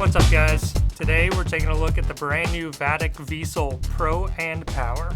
What's up guys? Today we're taking a look at the brand new Vatic Visol Pro and Power.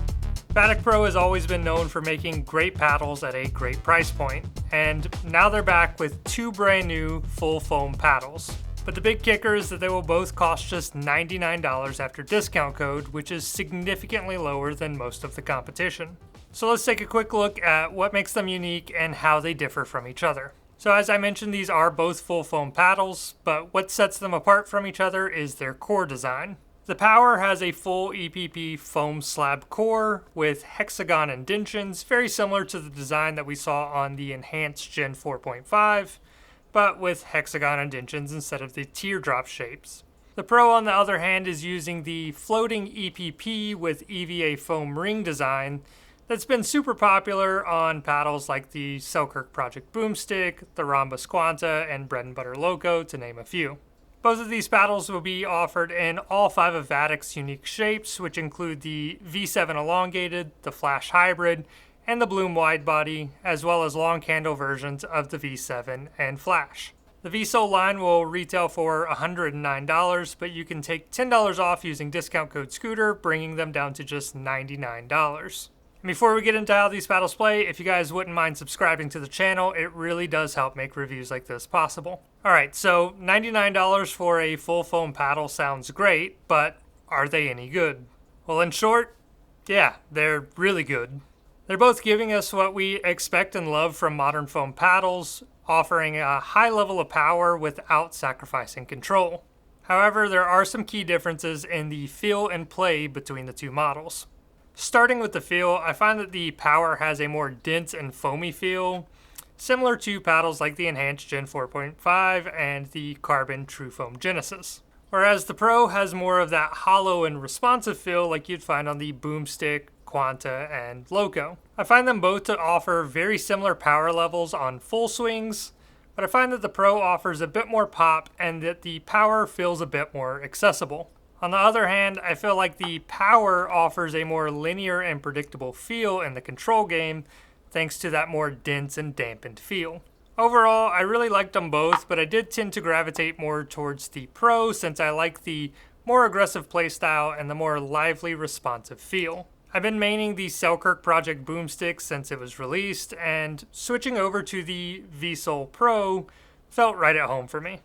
Vatic Pro has always been known for making great paddles at a great price point, and now they're back with two brand new full foam paddles. But the big kicker is that they will both cost just $99 after discount code, which is significantly lower than most of the competition. So let's take a quick look at what makes them unique and how they differ from each other. So as I mentioned, these are both full foam paddles, but what sets them apart from each other is their core design. The Power has a full EPP foam slab core with hexagon indentions, very similar to the design that we saw on the enhanced Gen 4.5, but with hexagon indentions instead of the teardrop shapes. The Pro, on the other hand, is using the floating EPP with EVA foam ring design that's been super popular on paddles like the Selkirk Project Boomstick, the Rhombus Quanta, and Bread and Butter Loco, to name a few. Both of these paddles will be offered in all 5 of Vatic's unique shapes, which include the V7 Elongated, the Flash Hybrid, and the Bloom Wide Body, as well as long handle versions of the V7 and Flash. The Visol line will retail for $109, but you can take $10 off using discount code Scooter, bringing them down to just $99. Before we get into how these paddles play, if you guys wouldn't mind subscribing to the channel, it really does help make reviews like this possible. Alright, so $99 for a full foam paddle sounds great, but are they any good? Well, in short, yeah, they're really good. They're both giving us what we expect and love from modern foam paddles, offering a high level of power without sacrificing control. However, there are some key differences in the feel and play between the two models. Starting with the feel, I find that the Power has a more dense and foamy feel, similar to paddles like the enhanced Gen 4.5 and the Carbon True Foam Genesis. Whereas the Pro has more of that hollow and responsive feel like you'd find on the Boomstick, Quanta, and Loco. I find them both to offer very similar power levels on full swings, but I find that the Pro offers a bit more pop and that the Power feels a bit more accessible. On the other hand, I feel like the Power offers a more linear and predictable feel in the control game, thanks to that more dense and dampened feel. Overall, I really liked them both, but I did tend to gravitate more towards the Pro since I like the more aggressive playstyle and the more lively, responsive feel. I've been maining the Selkirk Project Boomstick since it was released, and switching over to the Visol Pro felt right at home for me.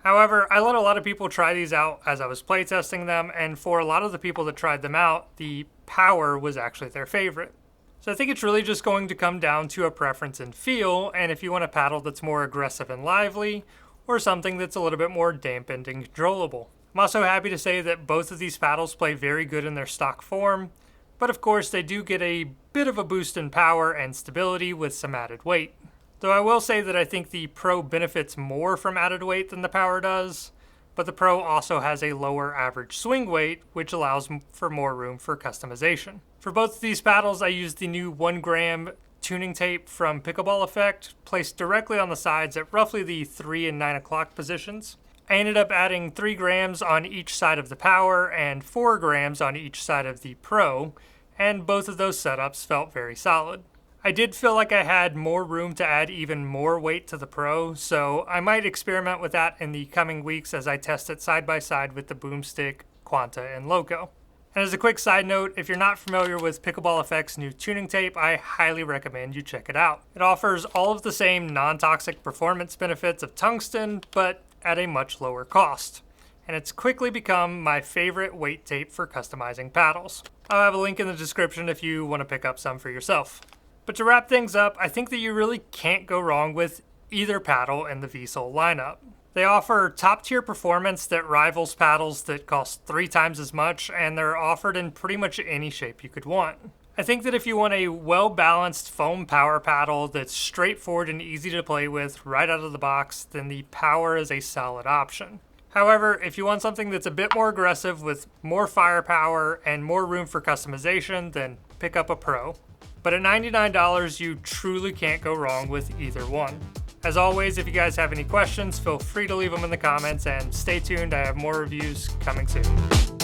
However, I let a lot of people try these out as I was playtesting them, and for a lot of the people that tried them out, the Power was actually their favorite. So I think it's really just going to come down to a preference and feel, and if you want a paddle that's more aggressive and lively, or something that's a little bit more dampened and controllable. I'm also happy to say that both of these paddles play very good in their stock form, but of course they do get a bit of a boost in power and stability with some added weight. Though I will say that I think the Pro benefits more from added weight than the Power does, but the Pro also has a lower average swing weight, which allows for more room for customization. For both of these paddles, I used the new 1 gram tuning tape from Pickleball Effect, placed directly on the sides at roughly the 3 and 9 o'clock positions. I ended up adding 3 grams on each side of the Power and 4 grams on each side of the Pro, and both of those setups felt very solid. I did feel like I had more room to add even more weight to the Pro, so I might experiment with that in the coming weeks as I test it side by side with the Boomstick, Quanta, and Loco. And as a quick side note, if you're not familiar with Pickleball Effect's new tuning tape, I highly recommend you check it out. It offers all of the same non-toxic performance benefits of tungsten, but at a much lower cost. And it's quickly become my favorite weight tape for customizing paddles. I'll have a link in the description if you want to pick up some for yourself. But to wrap things up, I think that you really can't go wrong with either paddle in the Visol lineup. They offer top-tier performance that rivals paddles that cost 3 times as much, and they're offered in pretty much any shape you could want. I think that if you want a well-balanced foam power paddle that's straightforward and easy to play with right out of the box, then the Power is a solid option. However, if you want something that's a bit more aggressive with more firepower and more room for customization, then pick up a Pro. But at $99, you truly can't go wrong with either one. As always, if you guys have any questions, feel free to leave them in the comments, and stay tuned, I have more reviews coming soon.